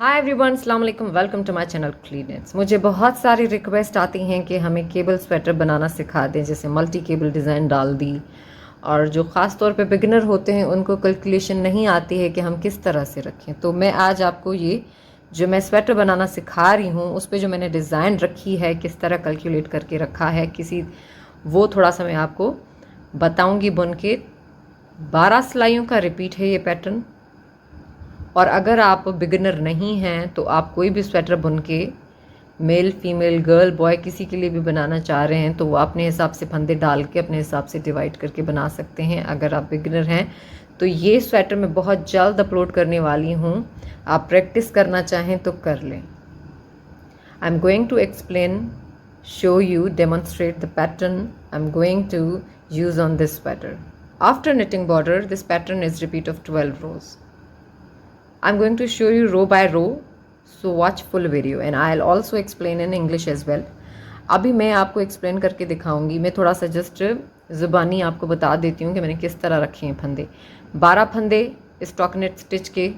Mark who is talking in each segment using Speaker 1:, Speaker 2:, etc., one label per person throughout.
Speaker 1: Hi everyone, अस्सलाम वालेकुम, welcome to my channel क्लीनेट्स। मुझे बहुत सारी रिक्वेस्ट आती हैं कि हमें केबल स्वेटर बनाना सिखा दें, जैसे मल्टी केबल डिज़ाइन डाल दी। और जो ख़ास तौर पे बिगिनर होते हैं उनको कैलकुलेशन नहीं आती है कि हम किस तरह से रखें। तो मैं आज आपको ये जो मैं स्वेटर बनाना सिखा रही हूँ उस पर जो मैंने डिज़ाइन रखी है, किस तरह कैलकुलेट करके रखा है वो थोड़ा सा मैं आपको बताऊँगी बुन के। 12 सिलाइयों का रिपीट है ये पैटर्न। और अगर आप बिगिनर नहीं हैं तो आप कोई भी स्वेटर बुन के मेल फीमेल गर्ल बॉय किसी के लिए भी बनाना चाह रहे हैं तो वो अपने हिसाब से फंदे डाल के अपने हिसाब से डिवाइड करके बना सकते हैं। अगर आप बिगिनर हैं तो ये स्वेटर मैं बहुत जल्द अपलोड करने वाली हूँ, आप प्रैक्टिस करना चाहें तो कर लें। I am going to explain, show you, demonstrate the pattern I'm going to use on this sweater. After knitting border, this pattern is repeat of 12 rows. I'm going to show you row by row, so watch full video and I'll also explain in English as well. अभी मैं आपको explain करके दिखाऊंगी। मैं थोड़ा सा just ज़ुबानी आपको बता देती हूँ कि मैंने किस तरह रखे हैं फंदे। 12 फंदे स्टॉकिनेट स्टिच के,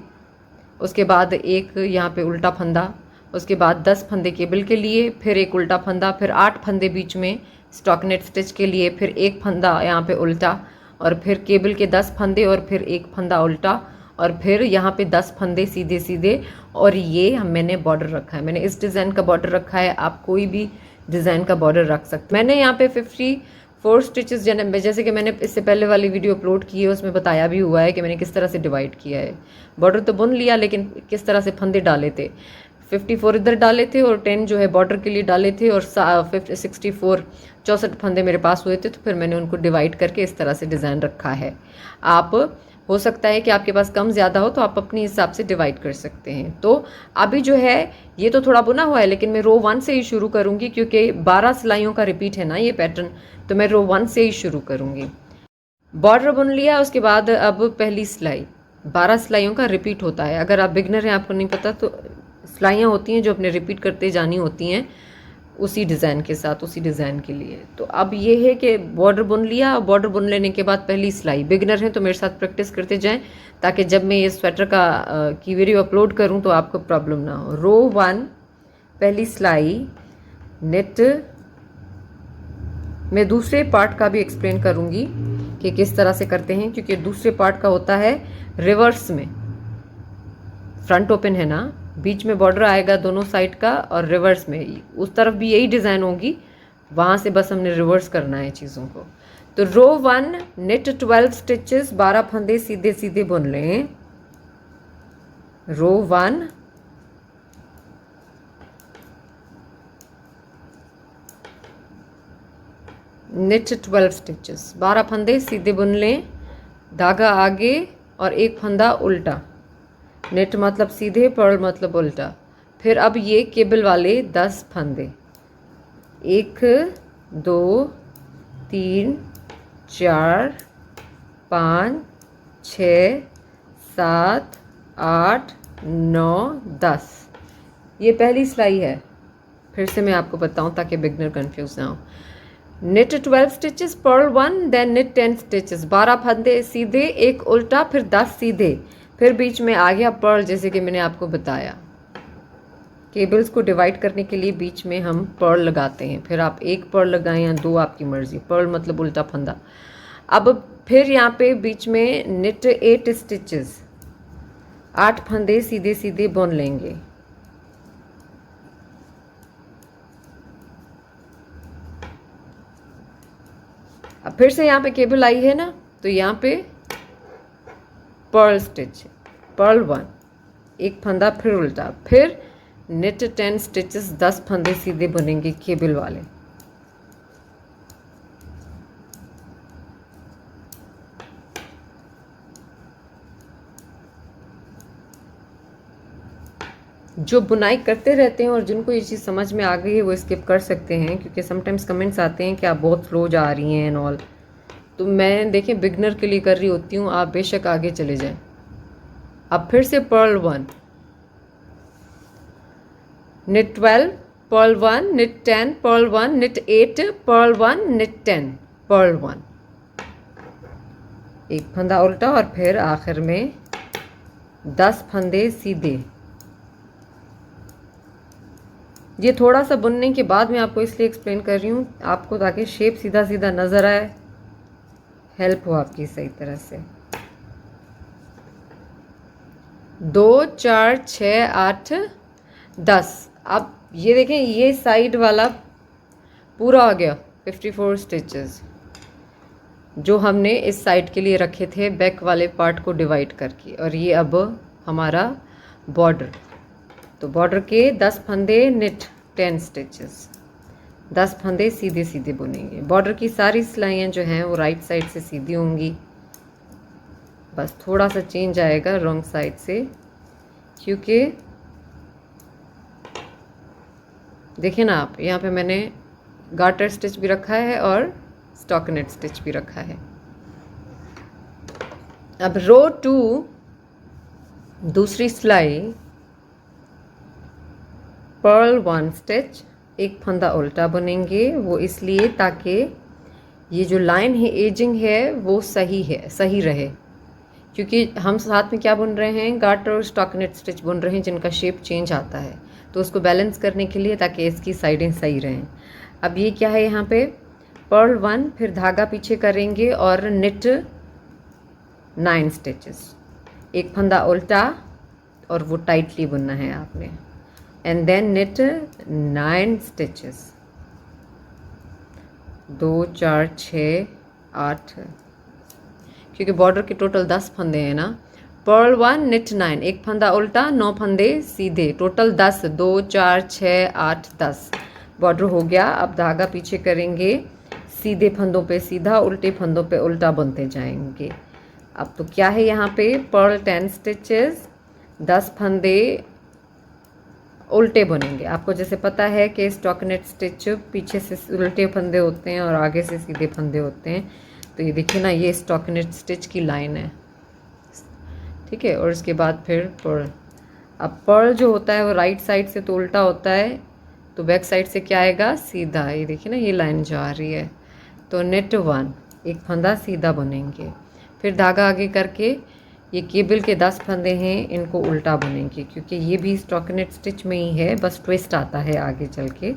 Speaker 1: उसके बाद एक यहाँ पे उल्टा फंदा, उसके बाद 10 फंदे केबल के लिए, फिर एक उल्टा फंदा, फिर 8 फंदे बीच में स्टॉकिनेट स्टिच के लिए, फिर एक फंदा यहाँ पे उल्टा, और फिर केबल के 10 फंदे और फिर एक फंदा उल्टा, और फिर यहाँ पे 10 फंदे सीधे सीधे। और ये मैंने बॉर्डर रखा है, मैंने इस डिज़ाइन का बॉर्डर रखा है। आप कोई भी डिज़ाइन का बॉर्डर रख सकते। मैंने यहाँ पे 54 स्टिचेस जैसे कि मैंने इससे पहले वाली वीडियो अपलोड की है उसमें बताया भी हुआ है कि मैंने किस तरह से डिवाइड किया है। बॉर्डर तो बुन लिया लेकिन किस तरह से फंदे डाले थे। 54 इधर डाले थे और 10 जो है बॉर्डर के लिए डाले थे, और 64 फंदे मेरे पास हुए थे, तो फिर मैंने उनको डिवाइड करके इस तरह से डिज़ाइन रखा है। आप हो सकता है कि आपके पास कम ज़्यादा हो तो आप अपने हिसाब से डिवाइड कर सकते हैं। तो अभी जो है ये तो थोड़ा बुना हुआ है लेकिन मैं रो 1 से ही शुरू करूँगी क्योंकि 12 सिलाइयों का रिपीट है ना ये पैटर्न, तो मैं रो 1 से ही शुरू करूँगी। बॉर्डर बुन लिया, उसके बाद अब पहली सिलाई। 12 सिलाइयों का रिपीट होता है। अगर आप बिगनर हैं, आपको नहीं पता, तो सिलाइयाँ होती हैं जो अपने रिपीट करते जानी होती हैं उसी डिज़ाइन के साथ, उसी डिज़ाइन के लिए। तो अब ये है कि बॉर्डर बुन लिया, बॉर्डर बुन लेने के बाद पहली सिलाई। बिगनर हैं तो मेरे साथ प्रैक्टिस करते जाएं ताकि जब मैं ये स्वेटर की वीडियो अपलोड करूं तो आपको प्रॉब्लम ना हो। रो 1 पहली सिलाई नेट। मैं दूसरे पार्ट का भी एक्सप्लेन करूंगी कि किस तरह से करते हैं, क्योंकि दूसरे पार्ट का होता है रिवर्स में। फ्रंट ओपन है ना, बीच में बॉर्डर आएगा दोनों साइड का, और रिवर्स में उस तरफ भी यही डिज़ाइन होगी, वहाँ से बस हमने रिवर्स करना है चीज़ों को। तो रो 1 नेट 12 स्टिचेस, 12 फंदे सीधे सीधे बुन लें। रो 1 नेट 12 स्टिचेस, 12 फंदे सीधे बुन लें। धागा आगे और एक फंदा उल्टा। नेट मतलब सीधे, पर्ल मतलब उल्टा। फिर अब ये केबल वाले 10 फंदे, 1 2 3 4 5 6 7 8 9 10। ये पहली सिलाई है। फिर से मैं आपको बताऊं ताकि बिगनर कंफ्यूज ना हो। Knit 12 stitches, purl 1, then knit 10 stitches, 12 फंदे सीधे, एक उल्टा, फिर 10 सीधे, फिर बीच में आ गया पर्ल, जैसे कि मैंने आपको बताया। केबल्स को डिवाइड करने के लिए बीच में हम पर्ल लगाते हैं। फिर आप एक पर्ल लगाएं या 2, आपकी मर्जी। पर्ल मतलब उल्टा फंदा। अब फिर यहाँ पे बीच में नेट 8 स्टिचेस, 8 फंदे सीधे सीधे बुन लेंगे। अब फिर से यहाँ पे केबल आई है ना, तो यहाँ पे पर्ल स्टिच, पर्ल 1, एक फंदा, फिर उल्टा, फिर नेट 10 स्टिचेस, 10 फंदे सीधे बुनेंगे केबल वाले। जो बुनाई करते रहते हैं और जिनको ये चीज़ समझ में आ गई है वो स्किप कर सकते हैं, क्योंकि समटाइम्स कमेंट्स आते हैं कि आप बहुत स्लो जा रही हैं एंड ऑल। तो मैं देखें बिगनर के लिए कर रही होती हूँ, आप बेशक आगे चले जाएं। अब फिर से purl 1, knit 12, purl 1, knit 10, purl 1, knit 8, purl 1, knit 10, purl 1, एक फंदा उल्टा, और फिर आखिर में 10 फंदे सीधे, ये थोड़ा सा बुनने के बाद मैं आपको इसलिए एक्सप्लेन कर रही हूँ आपको, ताकि शेप सीधा सीधा नज़र आए, हेल्प हो आपकी सही तरह से। 2 4 6 8 10। अब ये देखें, ये साइड वाला पूरा आ गया 54 स्टिचेस जो हमने इस साइड के लिए रखे थे बैक वाले पार्ट को डिवाइड करके। और ये अब हमारा बॉर्डर, तो बॉर्डर के 10 फंदे निट 10 स्टिचेस, 10 फंदे सीधे सीधे बुनेंगे। बॉर्डर की सारी सिलाइयाँ जो हैं वो राइट साइड से सीधी होंगी, बस थोड़ा सा चेंज आएगा रॉन्ग साइड से, क्योंकि देखिए ना आप, यहाँ पे मैंने गार्टर स्टिच भी रखा है और स्टॉकिनेट स्टिच भी रखा है। अब रो 2 दूसरी सिलाई पर्ल 1 स्टिच, एक फंदा उल्टा बुनेंगे। वो इसलिए ताकि ये जो लाइन है एजिंग है वो सही रहे, क्योंकि हम साथ में क्या बुन रहे हैं, गार्टर और स्टॉकिनेट स्टिच बुन रहे हैं जिनका शेप चेंज आता है, तो उसको बैलेंस करने के लिए, ताकि इसकी साइडें सही रहें। अब ये क्या है, यहाँ पे पर्ल 1, फिर धागा पीछे करेंगे और निट 9 स्टिचेस, एक फंदा उल्टा और वो टाइटली बुनना है आपने, एंड देन निट 9 स्टिचेस, 2 4 6 8, क्योंकि बॉर्डर के टोटल 10 फंदे हैं ना। पर्ल 1 निट 9, एक फंदा उल्टा, 9 फंदे सीधे, टोटल 10, 2 4 6 8 10 बॉर्डर हो गया। अब धागा पीछे करेंगे, सीधे फंदों पे सीधा, उल्टे फंदों पे उल्टा बुनते जाएंगे। अब तो क्या है यहाँ पे, पर्ल 10 स्टिचेस, 10 फंदे उल्टे बुनेंगे। आपको जैसे पता है कि स्टॉकिनेट स्टिच पीछे से उल्टे फंदे होते हैं और आगे से सीधे फंदे होते हैं, तो ये देखिए ना, ये स्टॉकिनेट स्टिच की लाइन है, ठीक है। और इसके बाद फिर पर्ल। अब पर्ल जो होता है वो राइट साइड से तो उल्टा होता है, तो बैक साइड से क्या आएगा, सीधा। ये देखिए ना, ये लाइन जो आ रही है, तो निट 1, एक फंदा सीधा बुनेंगे, फिर धागा आगे करके ये केबल के 10 फंदे हैं इनको उल्टा बुनेंगे, क्योंकि ये भी स्टॉकिनेट स्टिच में ही है, बस ट्विस्ट आता है आगे चल के।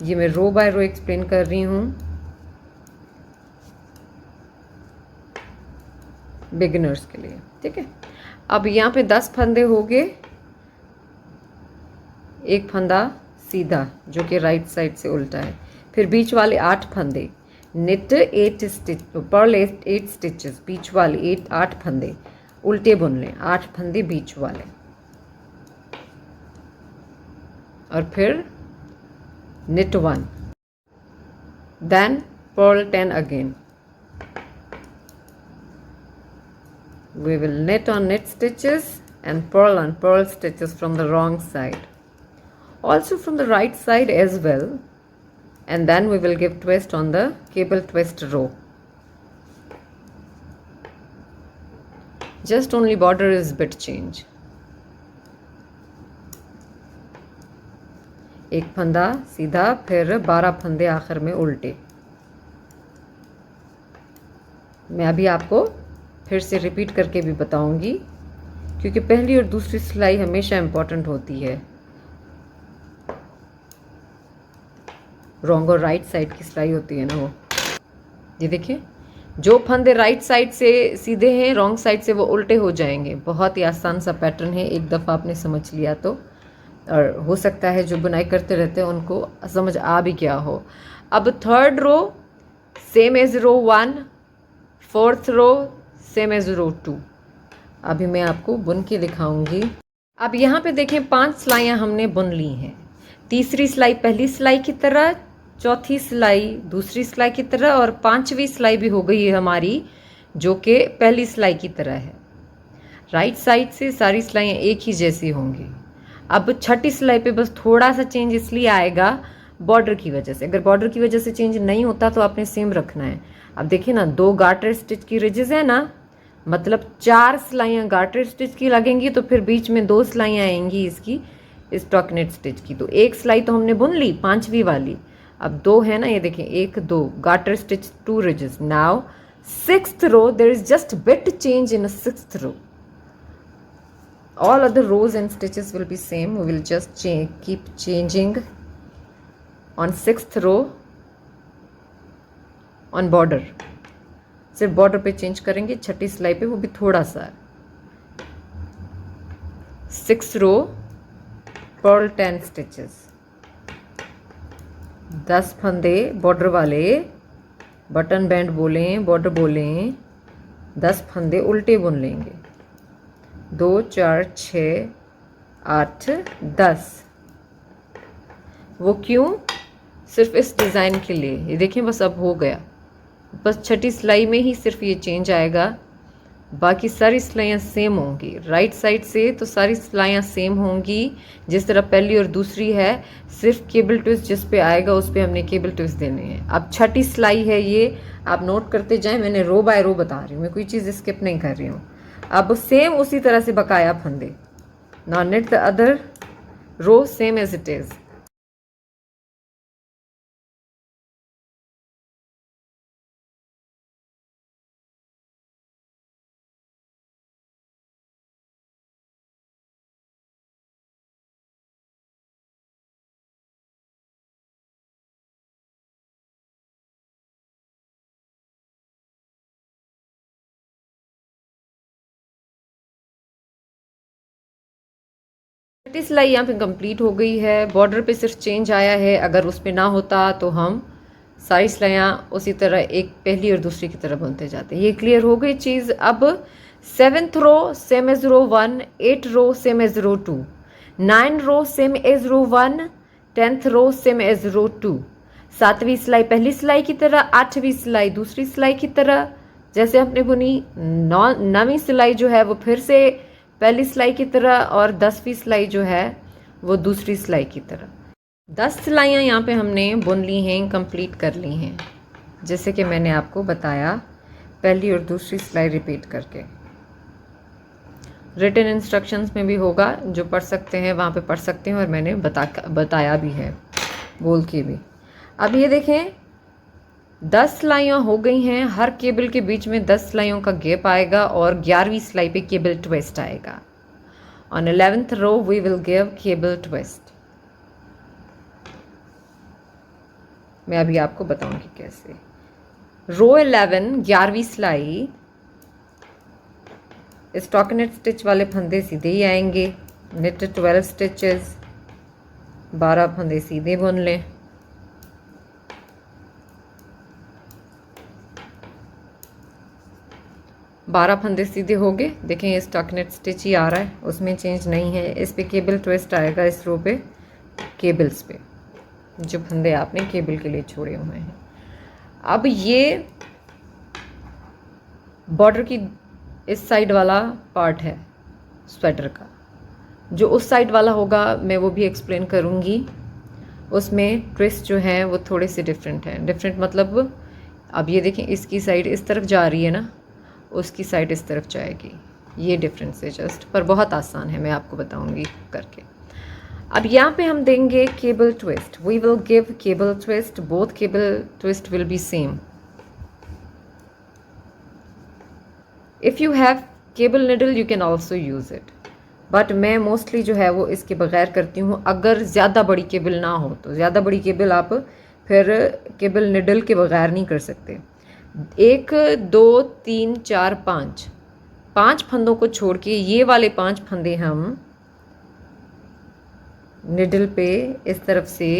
Speaker 1: ये मैं रो बाय रो एक्सप्लेन कर रही हूँ बिगिनर्स के लिए, ठीक है। अब यहाँ पे 10 फंदे हो गए, एक फंदा सीधा जो कि राइट साइड से उल्टा है, फिर बीच वाले 8 फंदे, निट 8 स्टिच, पर्ल 8 स्टिचेस, बीच वाले 8 फंदे उल्टे बुन लें, 8 फंदे बीच वाले, और फिर knit 1, then purl 10 again. We will knit on knit stitches and purl on purl stitches from the wrong side, also from the right side as well, and then we will give twist on the cable twist row. Just only border is bit change. एक फंदा सीधा, फिर 12 फंदे आखिर में उल्टे। मैं अभी आपको फिर से रिपीट करके भी बताऊंगी, क्योंकि पहली और दूसरी सिलाई हमेशा इम्पॉर्टेंट होती है। रॉन्ग और राइट साइड की सिलाई होती है ना वो। ये देखिए, जो फंदे राइट साइड से सीधे हैं, रॉन्ग साइड से वो उल्टे हो जाएंगे। बहुत ही आसान सा पैटर्न है, एक दफ़ा आपने समझ लिया तो, और हो सकता है जो बुनाई करते रहते हैं उनको समझ आ भी क्या हो। अब थर्ड रो सेम एज रो 1, फोर्थ रो सेम एज रो 2। अभी मैं आपको बुन के दिखाऊंगी। अब यहाँ पे देखें, 5 सिलाइयाँ हमने बुन ली हैं। तीसरी सिलाई पहली सिलाई की तरह, चौथी सिलाई दूसरी सिलाई की तरह, और 5वीं सिलाई भी हो गई है हमारी, जो कि पहली सिलाई की तरह है। राइट साइड से सारी सिलाइयाँ एक ही जैसी होंगी। अब छठी सिलाई पे बस थोड़ा सा चेंज इसलिए आएगा बॉर्डर की वजह से। अगर बॉर्डर की वजह से चेंज नहीं होता तो आपने सेम रखना है। अब देखिए ना, 2 गार्टर स्टिच की रिजेस है ना, मतलब 4 सिलाइयाँ गार्टर स्टिच की लगेंगी, तो फिर बीच में 2 सिलाइयाँ आएंगी इसकी स्टॉकिनेट स्टिच की। तो एक सिलाई तो हमने बुन ली 5वीं वाली, अब 2 है ना, ये देखें 1 2 garter stitch 2 ridges. Now 6th row there is just bit change in 6th row, all other rows and stitches will be same. We will just keep changing on 6th row on border. सिर्फ border पे change करेंगे, छठी सिलाई पे, वो भी थोड़ा सा। 6th रो Perl 10 stitches, 10 फंदे बॉर्डर वाले, बटन बैंड बोलें, बॉर्डर बोलें, 10 फंदे उल्टे बुन लेंगे। 2 4 6 8 10। वो क्यों? सिर्फ इस डिज़ाइन के लिए। ये देखें, बस अब हो गया। बस छठी सिलाई में ही सिर्फ ये चेंज आएगा, बाकी सारी सिलाइयाँ सेम होंगी। राइट साइड से तो सारी सिलाइयाँ सेम होंगी जिस तरह पहली और दूसरी है। सिर्फ केबल ट्विस्ट जिस पे आएगा उस पे हमने केबल ट्विस्ट देने हैं। अब छठी सिलाई है, ये आप नोट करते जाएं, मैंने रो बाय रो बता रही हूँ, मैं कोई चीज़ स्किप नहीं कर रही हूँ। अब सेम उसी तरह से बकाया फंदे। Now knit the other row same as it is. छठी सिलाई यहाँ पे कंप्लीट हो गई है। बॉर्डर पे सिर्फ चेंज आया है, अगर उस पर ना होता तो हम सारी सिलाइयाँ उसी तरह एक पहली और दूसरी की तरह बुनते जाते। ये क्लियर हो गई चीज़। अब 7th रो सेम एज रो 1, 8 रो सेम एज रो 2, 9 रो सेम एज रो 1, 10th रो सेम एज रो 2। 7वीं सिलाई पहली सिलाई की तरह, 8वीं सिलाई दूसरी सिलाई की तरह जैसे हमने बुनी। 9वीं सिलाई जो है वो फिर से पहली सिलाई की तरह, और 10वीं सिलाई जो है वो दूसरी सिलाई की तरह। 10 सिलाइयाँ यहाँ पे हमने बुन ली हैं, कंप्लीट कर ली हैं, जैसे कि मैंने आपको बताया, पहली और दूसरी सिलाई रिपीट करके। रिटन इंस्ट्रक्शंस में भी होगा, जो पढ़ सकते हैं वहाँ पे पढ़ सकते हैं, और मैंने बताया भी है बोल के भी। अब ये देखें, 10 सिलाइयाँ हो गई हैं। हर केबल के बीच में 10 सिलाइयों का गैप आएगा और 11वीं सिलाई पे केबल ट्विस्ट आएगा। On 11th row we will give cable twist. मैं अभी आपको बताऊंगी कैसे। रो 11 11वीं सिलाई, स्टॉकिनेट स्टिच वाले फंदे सीधे ही आएंगे। निट 12 स्टिचेस, 12 फंदे सीधे बुन लें। बारह फंदे सीधे हो गए। देखें, ये स्टॉकिनेट स्टिच ही आ रहा है, उसमें चेंज नहीं है। इस पे केबल ट्विस्ट आएगा, इस रो पे केबल्स पे जो फंदे आपने केबल के लिए छोड़े हुए हैं। अब ये बॉर्डर की इस साइड वाला पार्ट है स्वेटर का, जो उस साइड वाला होगा मैं वो भी एक्सप्लेन करूँगी। उसमें ट्विस्ट जो है वो थोड़े से डिफरेंट हैं। डिफरेंट मतलब, अब ये देखें, इसकी साइड इस तरफ जा रही है ना, उसकी साइड इस तरफ जाएगी। ये डिफरेंस है जस्ट, पर बहुत आसान है, मैं आपको बताऊंगी करके। अब यहाँ पे हम देंगे cable twist. We will give cable twist. Both cable twist will be same. If you have cable needle you can also use it, but मैं मोस्टली जो है वो इसके बगैर करती हूँ। अगर ज़्यादा बड़ी केबल ना हो तो, ज़्यादा बड़ी केबल आप फिर केबल निडल के बगैर नहीं कर सकते। 1 2 3 4 5 फंदों को छोड़ के ये वाले 5 फंदे हम निडल पे इस तरफ से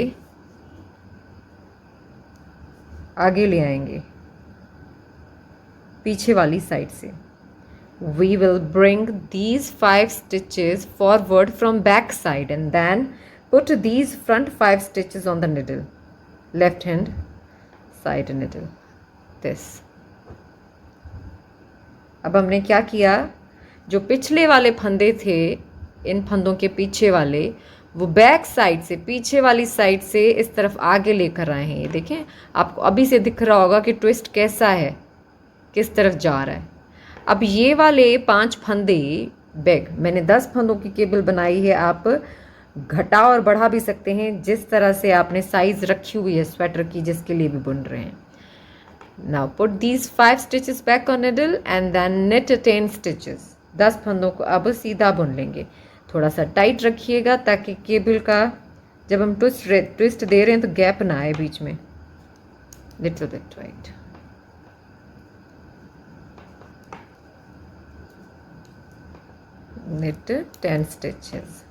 Speaker 1: आगे ले आएंगे, पीछे वाली साइड से। We will bring these 5 stitches forward from back side and then put these front 5 stitches on the needle, left hand side needle, this। अब हमने क्या किया, जो पिछले वाले फंदे थे, इन फंदों के पीछे वाले, वो बैक साइड से, पीछे वाली साइड से इस तरफ आगे लेकर आए हैं। ये देखें, आपको अभी से दिख रहा होगा कि ट्विस्ट कैसा है, किस तरफ जा रहा है। अब ये वाले 5 फंदे बैग, मैंने 10 फंदों की केबल बनाई है। आप घटा और बढ़ा भी सकते हैं, जिस तरह से आपने साइज रखी हुई है स्वेटर की, जिसके लिए भी बुन रहे हैं। Now put these 5 stitches back on needle and then knit 10 stitches. 10 फंदों को अब सीधा बुन लेंगे। थोड़ा सा टाइट रखिएगा ताकि केबल का जब हम ट्विस्ट दे रहे हैं तो गैप ना आए बीच में। Little bit tight. knit 10 stitches।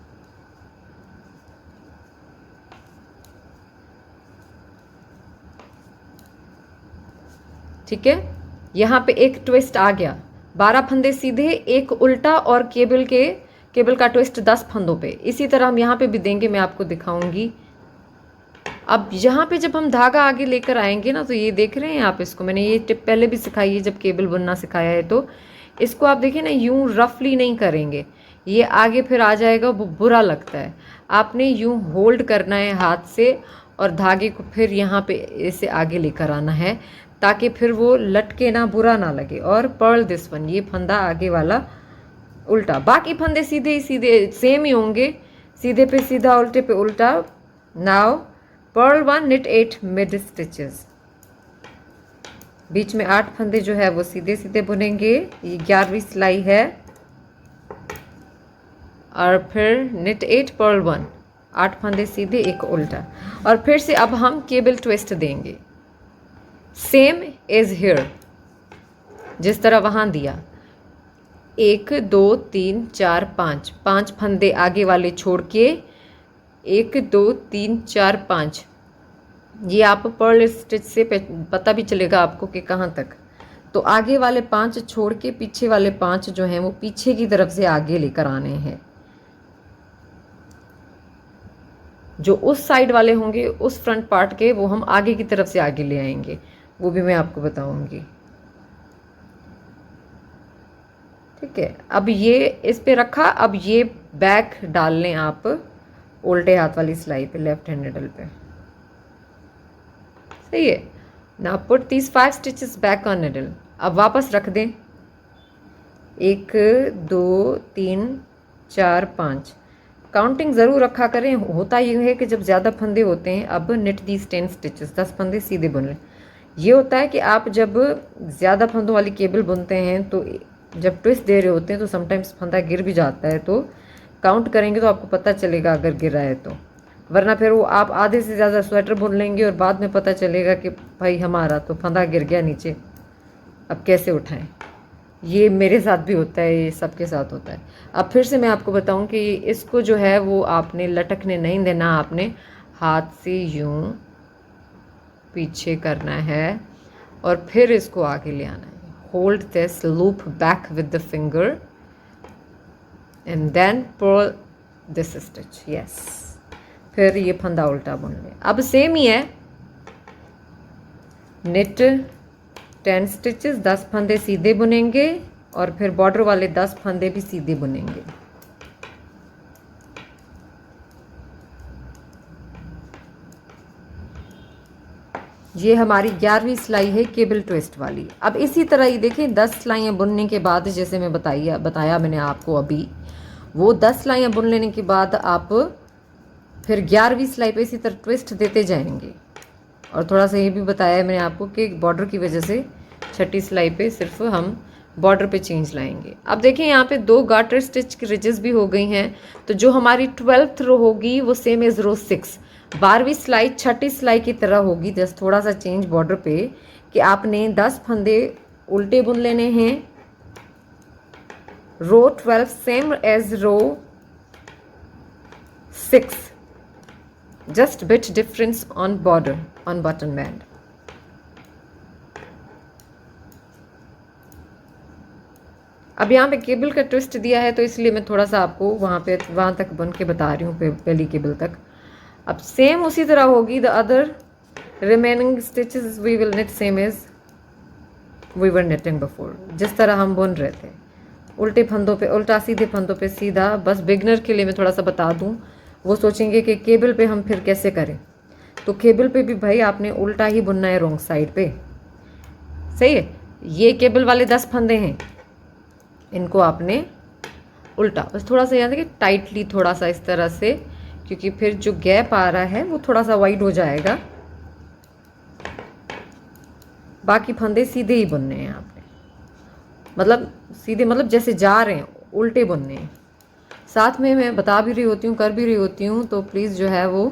Speaker 1: ठीक है, यहाँ पे एक ट्विस्ट आ गया, 12 फंदे सीधे, एक उल्टा और केबल का ट्विस्ट 10 फंदों पे। इसी तरह हम यहाँ पे भी देंगे, मैं आपको दिखाऊंगी। अब यहाँ पे जब हम धागा आगे लेकर आएंगे ना, तो ये देख रहे हैं आप, इसको मैंने ये टिप पहले भी सिखाई है जब केबल बुनना सिखाया है, तो इसको आप देखिए ना, यूं रफली नहीं करेंगे, ये आगे फिर आ जाएगा, वो बुरा लगता है। आपने यूं होल्ड करना है हाथ से और धागे को फिर यहाँ पे इसे आगे लेकर आना है ताकि फिर वो लटके ना, बुरा ना लगे। और पर्ल दिस वन, ये फंदा आगे वाला उल्टा, बाकी फंदे सीधे ही सीधे सेम ही होंगे, सीधे पे सीधा, उल्टे पे उल्टा। Now purl 1 knit 8 mid stitches. बीच में 8 फंदे जो है वो सीधे सीधे बुनेंगे, ये 11वीं सिलाई है। और फिर knit 8 पर्ल 1, 8 फंदे सीधे, एक उल्टा। और फिर से अब हम केबल ट्विस्ट देंगे, सेम एज हियर, जिस तरह वहां दिया। 1 2 3 4 5, 5 फंदे आगे वाले छोड़ के 1 2 3 4 5। ये आप पर्ल स्टिच से पता भी चलेगा आपको कि कहाँ तक। तो आगे वाले 5 छोड़ के पीछे वाले 5 जो हैं वो पीछे की तरफ से आगे लेकर आने हैं। जो उस साइड वाले होंगे, उस फ्रंट पार्ट के, वो हम आगे की तरफ से आगे ले आएंगे, वो भी मैं आपको बताऊंगी। ठीक है, अब ये इस पे रखा, अब ये बैक डाल लें आप उल्टे हाथ वाली सिलाई पे, लेफ्ट हैंड निडल पे। सही है। Now put these 5 stitches back on needle. अब वापस रख दें, 1 2 3 4 5। काउंटिंग ज़रूर रखा करें। होता ये है कि जब ज़्यादा फंदे होते हैं, अब knit these 10 स्टिचेस, 10 फंदे सीधे बुन लें। ये होता है कि आप जब ज़्यादा फंदों वाली केबल बुनते हैं तो जब ट्विस्ट दे रहे होते हैं तो समटाइम्स फंदा गिर भी जाता है, तो काउंट करेंगे तो आपको पता चलेगा अगर गिरा है तो। वरना फिर वो आप आधे से ज़्यादा स्वेटर बुन लेंगे और बाद में पता चलेगा कि भाई हमारा तो फंदा गिर गया नीचे, अब कैसे उठाएं। ये मेरे साथ भी होता है, ये सबके साथ होता है। अब फिर से मैं आपको बताऊं कि इसको जो है वो आपने लटकने नहीं देना, आपने हाथ से यूं पीछे करना है और फिर इसको आगे ले आना है। Hold this loop back with the finger and then purl this stitch. Yes, फिर ये फंदा उल्टा बुन ले। अब सेम ही है, knit 10 स्टिचेस, 10 फंदे सीधे बुनेंगे और फिर बॉर्डर वाले 10 फंदे भी सीधे बुनेंगे। ये हमारी 11वीं सिलाई है केबल ट्विस्ट वाली। अब इसी तरह ही देखें, 10 सिलाइयाँ बुनने के बाद, जैसे मैं बताया मैंने आपको अभी, वो 10 सिलाइयाँ बुन लेने के बाद आप फिर 11वीं सिलाई पे इसी तरह ट्विस्ट देते जाएंगे। और थोड़ा सा ये भी बताया मैंने आपको कि बॉर्डर की वजह से 6ठी सिलाई पे सिर्फ हम बॉर्डर पे चेंज लाएंगे। अब देखें यहाँ पे 2 गार्टर स्टिच की रिजेस भी हो गई हैं, तो जो हमारी 12th रो होगी वो सेम एज रो 6। 12वीं सिलाई 6ठी सिलाई की तरह होगी, जस्ट थोड़ा सा चेंज बॉर्डर पे कि आपने 10 फंदे उल्टे बुन लेने हैं। रो 12 same as row 6, just bit difference on border on button band। अब यहाँ पे केबल का ट्विस्ट दिया है तो इसलिए मैं थोड़ा सा आपको वहाँ तक बुन के बता रही हूँ, पहली केबल तक। अब सेम उसी तरह होगी। The other remaining stitches we will knit same as we were knitting before, जिस तरह हम बुन रहे थे, उल्टे फंदों पे उल्टा, सीधे फंदों पे सीधा। बस बिगनर के लिए मैं थोड़ा सा बता दूँ, वो सोचेंगे कि केबल पे हम फिर कैसे करें, तो केबल पे भी भाई आपने उल्टा ही बुनना है, रॉन्ग साइड पे। सही है। ये केबल वाले 10 फंदे हैं, इनको आपने उल्टा, बस थोड़ा सा याद है कि टाइटली, थोड़ा सा इस तरह से, क्योंकि फिर जो गैप आ रहा है वो थोड़ा सा वाइड हो जाएगा। बाकी फंदे सीधे ही बुनने हैं आपने। मतलब सीधे, मतलब जैसे जा रहे हैं उल्टे बुनने हैं। साथ में मैं बता भी रही होती हूँ, कर भी रही होती हूँ, तो प्लीज़ जो है वो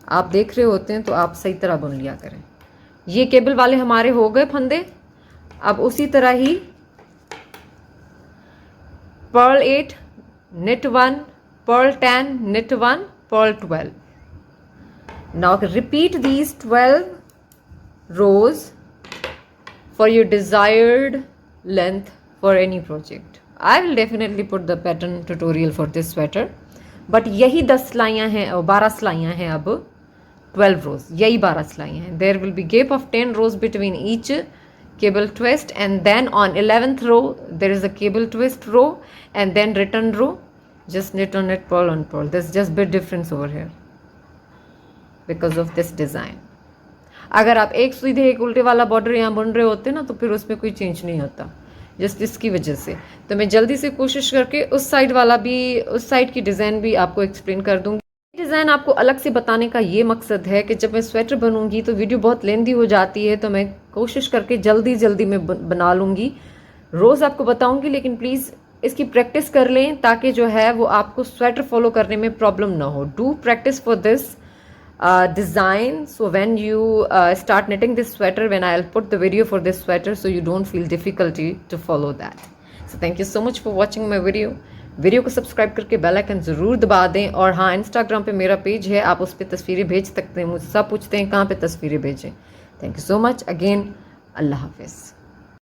Speaker 1: आप देख रहे होते हैं तो आप सही तरह बुन लिया करें। ये केबल वाले हमारे हो गए फंदे। अब उसी तरह ही purl 8 knit 1, purl 10 knit 1, purl 12. Now repeat these 12 rows for your desired length for any project. I will definitely put the pattern tutorial for this sweater, but यही 10 सिलाइयाँ हैं और 12 सिलाइयाँ हैं। अब 12 rows, यही 12 सिलाइयाँ हैं। There will be gap of 10 rows between each cable twist, and then on 11th row there is a cable twist row, and then return row. Just knit on knit, purl on purl. There's just bit difference over here because of this design. अगर आप एक सीधे एक उल्टे वाला border यहाँ बुन रहे होते ना तो फिर उसमें कोई चेंज नहीं होता, जस्ट इसकी वजह से। तो मैं जल्दी से कोशिश करके उस साइड वाला भी, उस साइड की डिज़ाइन भी आपको एक्सप्लेन कर दूंगी। डिज़ाइन आपको अलग से बताने का ये मकसद है कि जब मैं स्वेटर बनूंगी तो वीडियो बहुत लेंदी हो जाती है, तो मैं कोशिश करके जल्दी जल्दी में बना लूँगी। रोज़ आपको बताऊँगी, लेकिन प्लीज़ इसकी प्रैक्टिस कर लें ताकि जो है वो आपको स्वेटर फॉलो करने में प्रॉब्लम ना हो। Do practice for this design, so when you start knitting this sweater, when I'll put the video for this sweater, so you don't feel difficulty to follow that. So thank you so much for watching my video. Video को subscribe करके bell icon ज़रूर दबा दें। और हाँ, Instagram पे मेरा page है, आप उस पर तस्वीरें भेज सकते हैं। मुझसे सब पूछते हैं कहाँ पे तस्वीरें भेजें। Thank you so much again. अल्लाह हाफिज़।